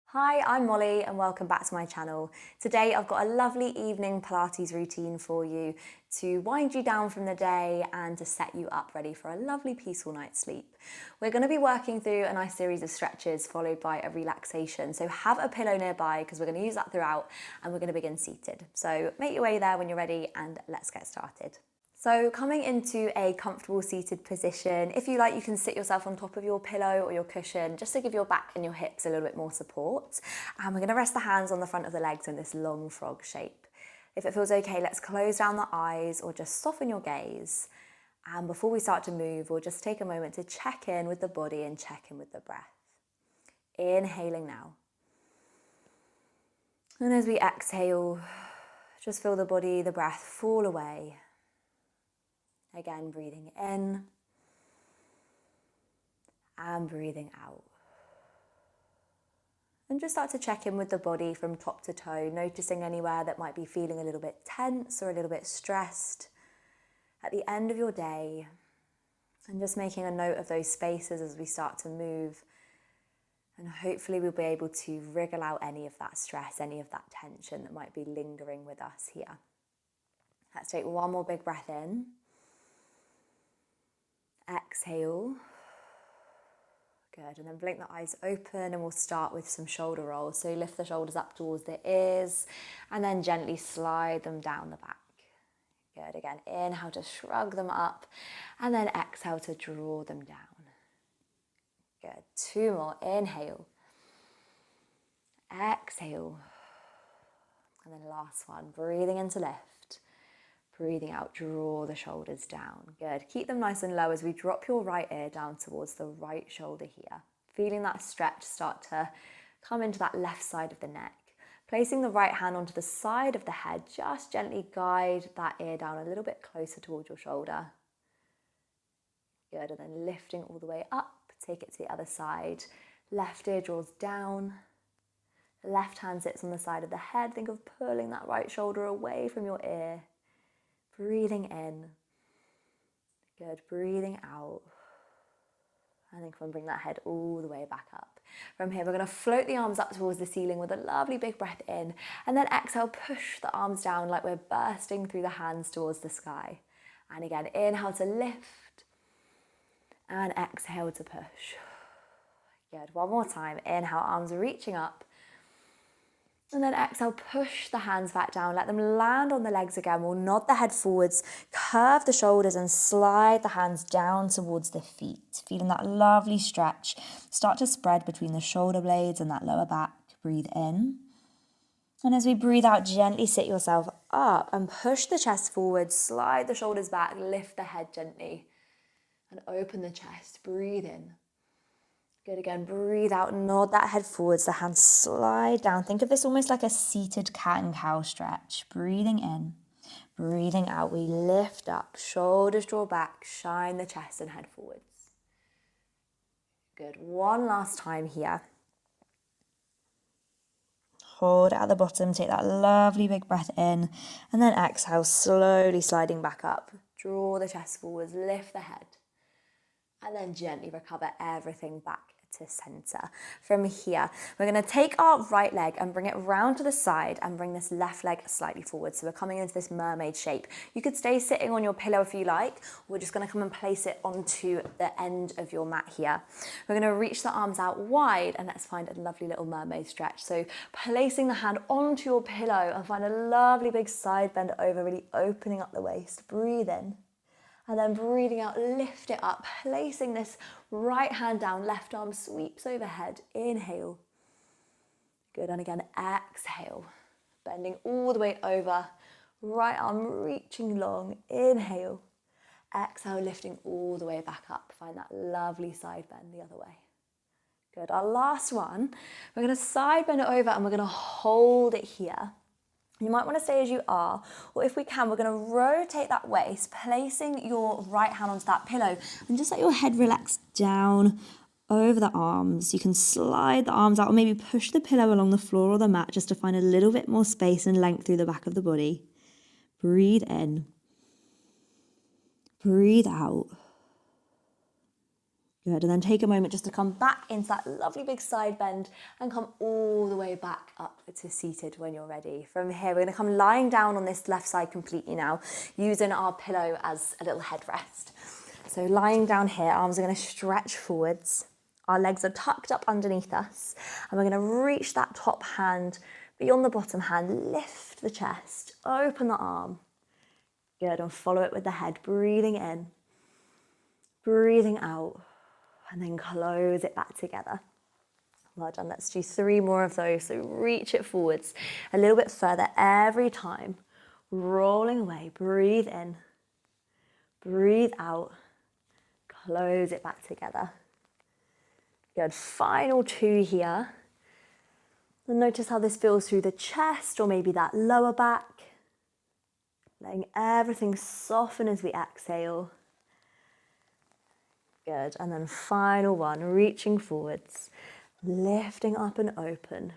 Hi, I'm Molly and welcome back to my channel. Today I've got a lovely evening Pilates routine for you to wind you down from the day and to set you up ready for a lovely peaceful night's sleep. We're going to be working through a nice series of stretches followed by a relaxation. So have a pillow nearby because we're going to use that throughout and we're going to begin seated. So make your way there when you're ready and let's get started. So coming into a comfortable seated position, if you like, you can sit yourself on top of your pillow or your cushion just to give your back and your hips a little bit more support. And we're going to rest the hands on the front of the legs in this long frog shape. If it feels okay, let's close down the eyes or just soften your gaze. And before we start to move, we'll just take a moment to check in with the body and check in with the breath. Inhaling now. And as we exhale, just feel the body, the breath fall away. Again, breathing in and breathing out. And just start to check in with the body from top to toe, noticing anywhere that might be feeling a little bit tense or a little bit stressed at the end of your day. And just making a note of those spaces as we start to move. And hopefully we'll be able to wriggle out any of that stress, any of that tension that might be lingering with us here. Let's take one more big breath in. Exhale. Good, and then blink the eyes open and we'll start with some shoulder rolls. So lift the shoulders up towards the ears and then gently slide them down the back. Good, again, inhale to shrug them up and then exhale to draw them down. Good, two more, inhale. Exhale. And then last one, breathing in to lift. Breathing out, draw the shoulders down. Good. Keep them nice and low as we drop your right ear down towards the right shoulder here. Feeling that stretch start to come into that left side of the neck. Placing the right hand onto the side of the head, just gently guide that ear down a little bit closer towards your shoulder. Good. And then lifting all the way up, take it to the other side. Left ear draws down. Left hand sits on the side of the head. Think of pulling that right shoulder away from your ear. Breathing in. Good. Breathing out. And then come and bring that head all the way back up. From here, we're going to float the arms up towards the ceiling with a lovely big breath in. And then exhale, push the arms down like we're bursting through the hands towards the sky. And again, inhale to lift. And exhale to push. Good. One more time. Inhale, arms reaching up. And then exhale, push the hands back down. Let them land on the legs again. We'll nod the head forwards, curve the shoulders and slide the hands down towards the feet. Feeling that lovely stretch. Start to spread between the shoulder blades and that lower back. Breathe in. And as we breathe out, gently sit yourself up and push the chest forward. Slide the shoulders back, lift the head gently and open the chest. Breathe in. Good, again, breathe out, nod that head forwards, the hands slide down. Think of this almost like a seated cat and cow stretch. Breathing in, breathing out, we lift up, shoulders draw back, shine the chest and head forwards. Good, one last time here. Hold it at the bottom, take that lovely big breath in, and then exhale, slowly sliding back up. Draw the chest forwards, lift the head, and then gently recover everything back to center. From here, we're going to take our right leg and bring it round to the side and bring this left leg slightly forward. So we're coming into this mermaid shape. You could stay sitting on your pillow if you like. We're just going to come and place it onto the end of your mat here. We're going to reach the arms out wide and let's find a lovely little mermaid stretch. So placing the hand onto your pillow and find a lovely big side bend over, really opening up the waist. Breathe in. And then breathing out, lift it up, placing this right hand down, left arm sweeps overhead. Inhale. Good, and again, exhale. Bending all the way over, right arm reaching long. Inhale. Exhale, lifting all the way back up. Find that lovely side bend the other way. Good, our last one, we're going to side bend it over and we're going to hold it here. You might want to stay as you are, or if we can, we're going to rotate that waist, placing your right hand onto that pillow and just let your head relax down over the arms. You can slide the arms out or maybe push the pillow along the floor or the mat just to find a little bit more space and length through the back of the body. Breathe in. Breathe out. Good, and then take a moment just to come back into that lovely big side bend and come all the way back up to seated when you're ready. From here, we're gonna come lying down on this left side completely now, using our pillow as a little headrest. So lying down here, arms are gonna stretch forwards. Our legs are tucked up underneath us, and we're gonna reach that top hand beyond the bottom hand, lift the chest, open the arm. Good, and follow it with the head, breathing in, breathing out. And then close it back together. Well done. Let's do 3 more of those. So reach it forwards a little bit further every time. Rolling away. Breathe in. Breathe out. Close it back together. Good. Final 2 here. And notice how this feels through the chest or maybe that lower back. Letting everything soften as we exhale. Good, and then final one, reaching forwards, lifting up and open,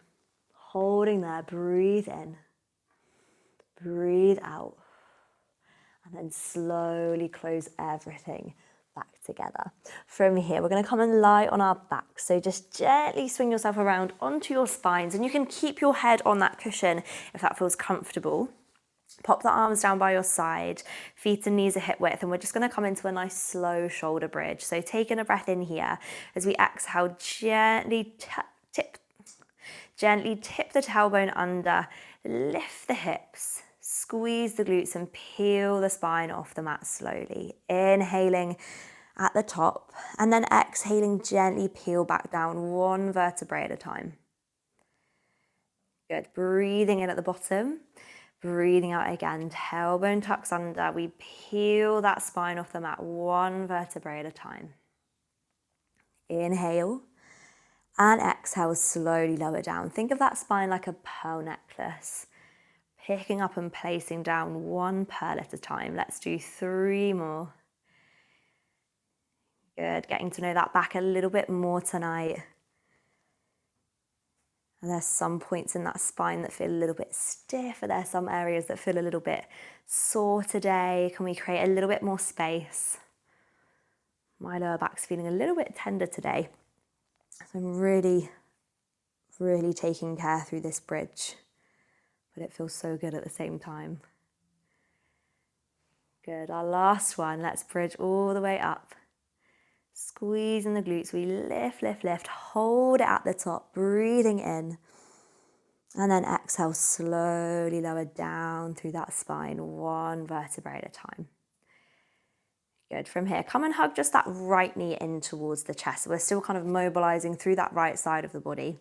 holding there, breathe in, breathe out, and then slowly close everything back together. From here, we're gonna come and lie on our back. So just gently swing yourself around onto your spines, and you can keep your head on that cushion if that feels comfortable. Pop the arms down by your side, feet and knees are hip width, and we're just going to come into a nice slow shoulder bridge. So taking a breath in here, as we exhale, gently tip the tailbone under, lift the hips, squeeze the glutes and peel the spine off the mat slowly. Inhaling at the top, and then exhaling, gently peel back down 1 vertebrae at a time. Good, breathing in at the bottom. Breathing out again, tailbone tucks under. We peel that spine off the mat 1 vertebrae at a time. Inhale and exhale, slowly lower down. Think of that spine like a pearl necklace. Picking up and placing down 1 pearl at a time. Let's do 3 more. Good, getting to know that back a little bit more tonight. And there's some points in that spine that feel a little bit stiff. Are there some areas that feel a little bit sore today? Can we create a little bit more space? My lower back's feeling a little bit tender today. So I'm really taking care through this bridge, but it feels so good at the same time. Good, our last one. Let's bridge all the way up. Squeezing the glutes, we lift, hold it at the top, breathing in. And then exhale, slowly lower down through that spine, 1 vertebrae at a time. Good, from here, come and hug just that right knee in towards the chest. We're still kind of mobilizing through that right side of the body.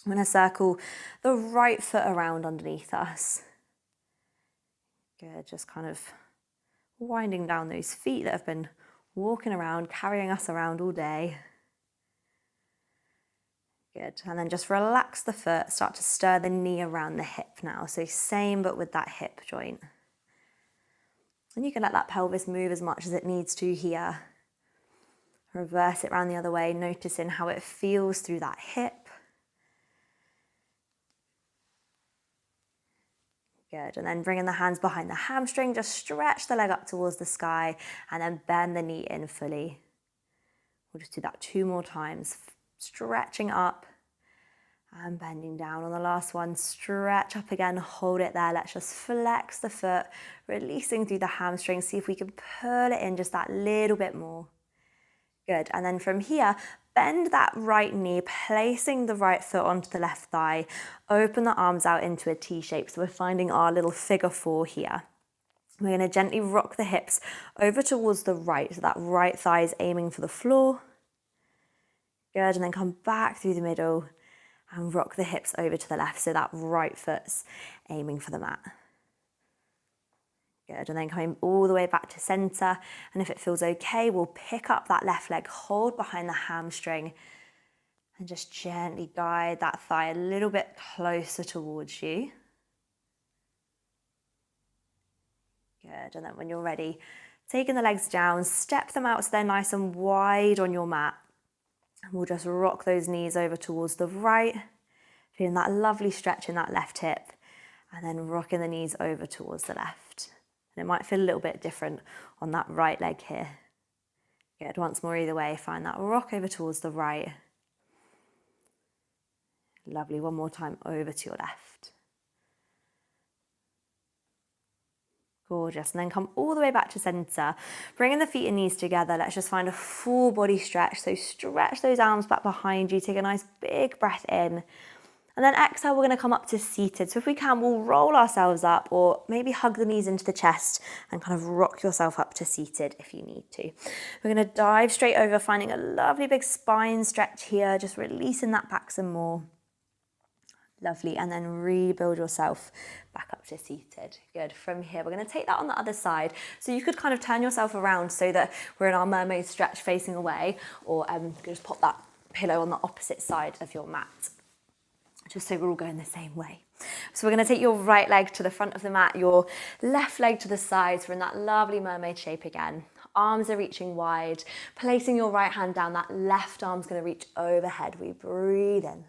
I'm gonna circle the right foot around underneath us. Good, just kind of winding down those feet that have been walking around, carrying us around all day. Good, and then just relax the foot, start to stir the knee around the hip now. So same, but with that hip joint. And you can let that pelvis move as much as it needs to here. Reverse it around the other way, noticing how it feels through that hip. Good, and then bringing the hands behind the hamstring, just stretch the leg up towards the sky and then bend the knee in fully. We'll just do that 2 more times. Stretching up and bending down. On the last one, stretch up again, hold it there. Let's just flex the foot, releasing through the hamstring. See if we can pull it in just that little bit more. Good, and then from here, bend that right knee, placing the right foot onto the left thigh. Open the arms out into a T shape. So we're finding our little figure 4 here. We're going to gently rock the hips over towards the right. So that right thigh is aiming for the floor. Good, and then come back through the middle and rock the hips over to the left. So that right foot's aiming for the mat. Good, and then coming all the way back to center. And if it feels okay, we'll pick up that left leg, hold behind the hamstring, and just gently guide that thigh a little bit closer towards you. Good, and then when you're ready, taking the legs down, step them out so they're nice and wide on your mat. And we'll just rock those knees over towards the right, feeling that lovely stretch in that left hip, and then rocking the knees over towards the left. And it might feel a little bit different on that right leg here. Good, once more either way, find that rock over towards the right. Lovely, one more time over to your left. Gorgeous, and then come all the way back to center. Bringing the feet and knees together, let's just find a full body stretch. So stretch those arms back behind you, take a nice big breath in. And then exhale, we're gonna come up to seated. So if we can, we'll roll ourselves up or maybe hug the knees into the chest and kind of rock yourself up to seated if you need to. We're gonna dive straight over, finding a lovely big spine stretch here, just releasing that back some more. Lovely, and then rebuild yourself back up to seated. Good, from here, we're gonna take that on the other side. So you could kind of turn yourself around so that we're in our mermaid stretch facing away, or you could just pop that pillow on the opposite side of your mat, just so we're all going the same way. So we're gonna take your right leg to the front of the mat, your left leg to the sides. We're in that lovely mermaid shape again. Arms are reaching wide, placing your right hand down, that left arm's gonna reach overhead. We breathe in.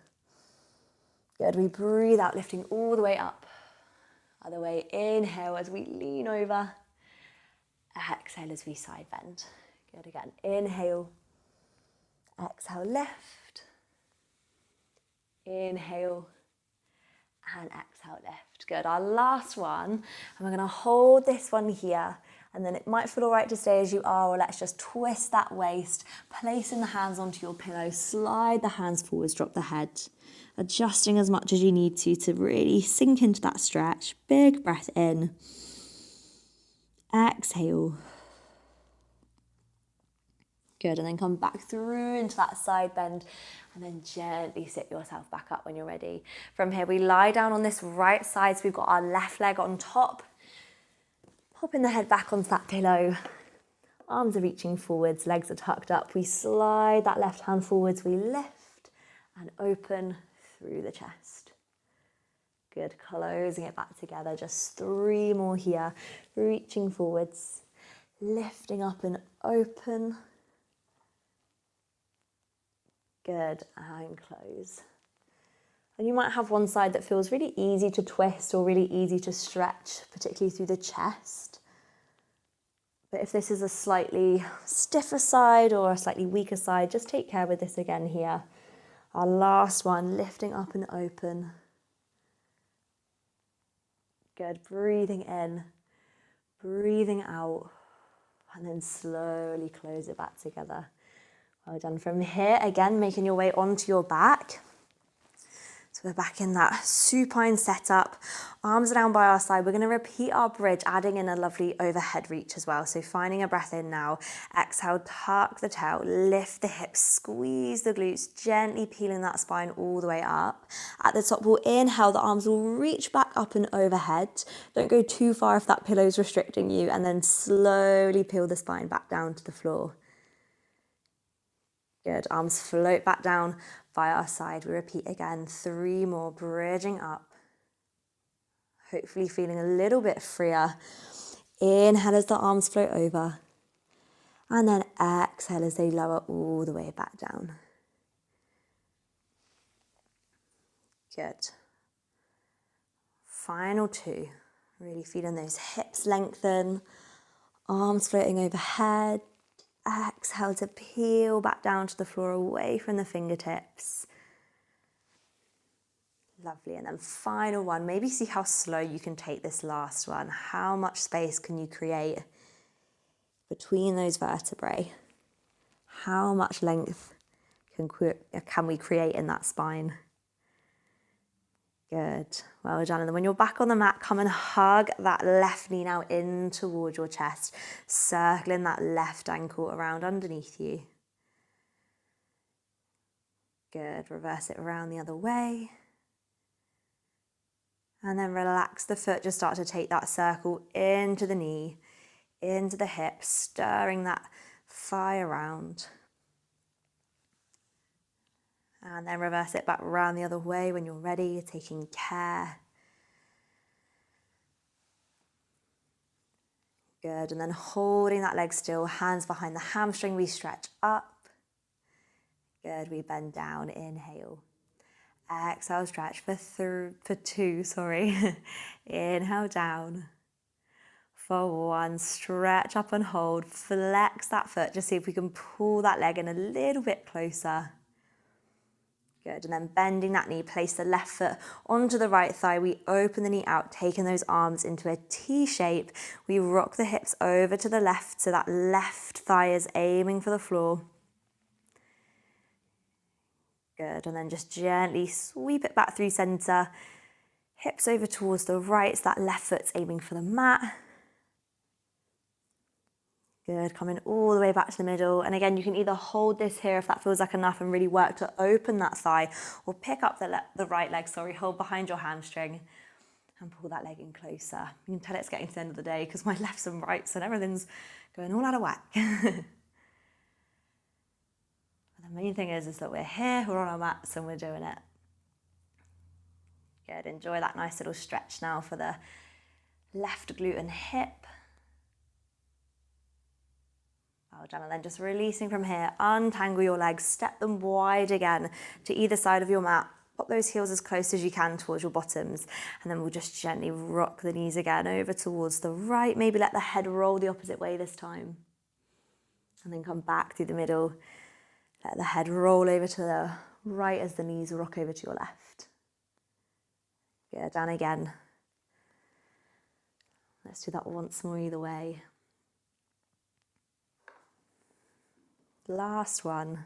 Good, we breathe out, lifting all the way up. Other way, inhale as we lean over. Exhale as we side bend. Good, again, inhale. Exhale, lift. Inhale. And exhale, lift. Good, our last one. And we're gonna hold this one here. And then it might feel all right to stay as you are, or let's just twist that waist, placing the hands onto your pillow, slide the hands forwards, drop the head. Adjusting as much as you need to really sink into that stretch. Big breath in. Exhale. Good, and then come back through into that side bend and then gently sit yourself back up when you're ready. From here, we lie down on this right side, so we've got our left leg on top. Popping the head back onto that pillow. Arms are reaching forwards, legs are tucked up. We slide that left hand forwards, we lift and open through the chest. Good, closing it back together. Just 3 more here. Reaching forwards, lifting up and open. Good, and close. And you might have one side that feels really easy to twist or really easy to stretch, particularly through the chest. But if this is a slightly stiffer side or a slightly weaker side, just take care with this again here. Our last one, lifting up and open. Good, breathing in, breathing out, and then slowly close it back together. Well done. From here, again, making your way onto your back. So we're back in that supine setup. Arms are down by our side. We're going to repeat our bridge, adding in a lovely overhead reach as well. So finding a breath in now. Exhale, tuck the tail, lift the hips, squeeze the glutes, gently peeling that spine all the way up. At the top, we'll inhale, the arms will reach back up and overhead. Don't go too far if that pillow is restricting you, and then slowly peel the spine back down to the floor. Good, arms float back down by our side. We repeat again, 3 more, bridging up. Hopefully feeling a little bit freer. Inhale as the arms float over. And then exhale as they lower all the way back down. Good. Final 2. Really feeling those hips lengthen. Arms floating overhead. Exhale to peel back down to the floor, away from the fingertips. Lovely, and then final one. Maybe see how slow you can take this last one. How much space can you create between those vertebrae? How much length can we create in that spine? Good, well done. And then when you're back on the mat, come and hug that left knee now in towards your chest, circling that left ankle around underneath you. Good, reverse it around the other way. And then relax the foot, just start to take that circle into the knee, into the hip, stirring that thigh around. And then reverse it back around the other way when you're ready, you're taking care. Good, and then holding that leg still, hands behind the hamstring, we stretch up. Good, we bend down, inhale. Exhale, stretch for 2, Inhale down. For 1, stretch up and hold, flex that foot, just see if we can pull that leg in a little bit closer. Good, and then bending that knee, place the left foot onto the right thigh. We open the knee out, taking those arms into a T shape. We rock the hips over to the left, so that left thigh is aiming for the floor. Good, and then just gently sweep it back through center. Hips over towards the right, so that left foot's aiming for the mat. Good, coming all the way back to the middle. And again, you can either hold this here if that feels like enough and really work to open that thigh, or pick up the right leg, hold behind your hamstring and pull that leg in closer. You can tell it's getting to the end of the day because my lefts and rights and everything's going all out of whack. But the main thing is that we're here, we're on our mats and we're doing it. Good, enjoy that nice little stretch now for the left glute and hip. Well done, and then just releasing from here, untangle your legs, step them wide again to either side of your mat. Pop those heels as close as you can towards your bottoms, and then we'll just gently rock the knees again over towards the right. Maybe let the head roll the opposite way this time. And then come back through the middle. Let the head roll over to the right as the knees rock over to your left. Good, and again. Let's do that once more either way. Last one.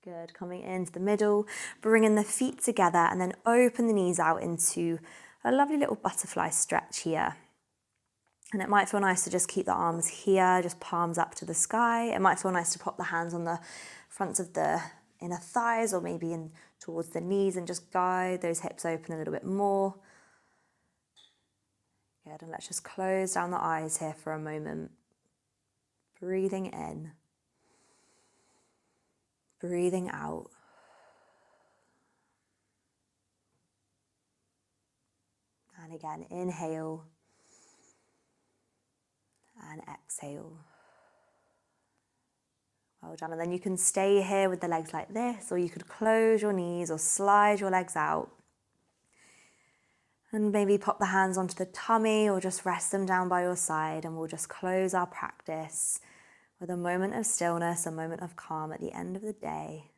Good, coming into the middle, bringing the feet together and then open the knees out into a lovely little butterfly stretch here. And it might feel nice to just keep the arms here, just palms up to the sky. It might feel nice to pop the hands on the fronts of the inner thighs or maybe in towards the knees and just guide those hips open a little bit more. Good, and let's just close down the eyes here for a moment. Breathing in, breathing out. And again, inhale and exhale. Well done. And then you can stay here with the legs like this, or you could close your knees or slide your legs out. And maybe pop the hands onto the tummy or just rest them down by your side, and we'll just close our practice with a moment of stillness, a moment of calm at the end of the day.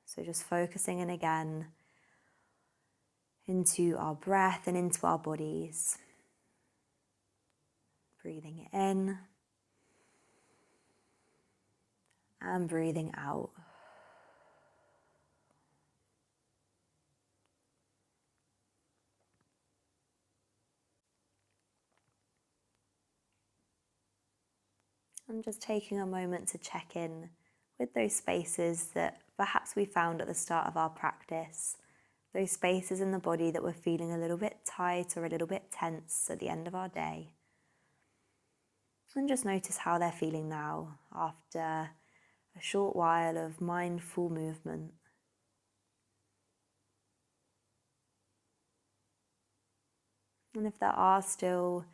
So just focusing in again into our breath and into our bodies. Breathing in and breathing out. And just taking a moment to check in with those spaces that perhaps we found at the start of our practice, those spaces in the body that we're feeling a little bit tight or a little bit tense at the end of our day. And just notice how they're feeling now after a short while of mindful movement. And if there are still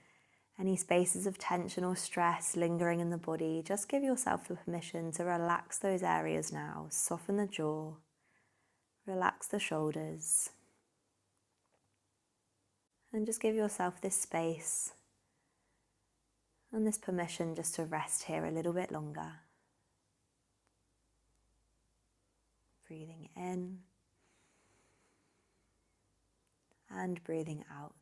any spaces of tension or stress lingering in the body, just give yourself the permission to relax those areas now. Soften the jaw, relax the shoulders, and just give yourself this space and this permission just to rest here a little bit longer. Breathing in and breathing out.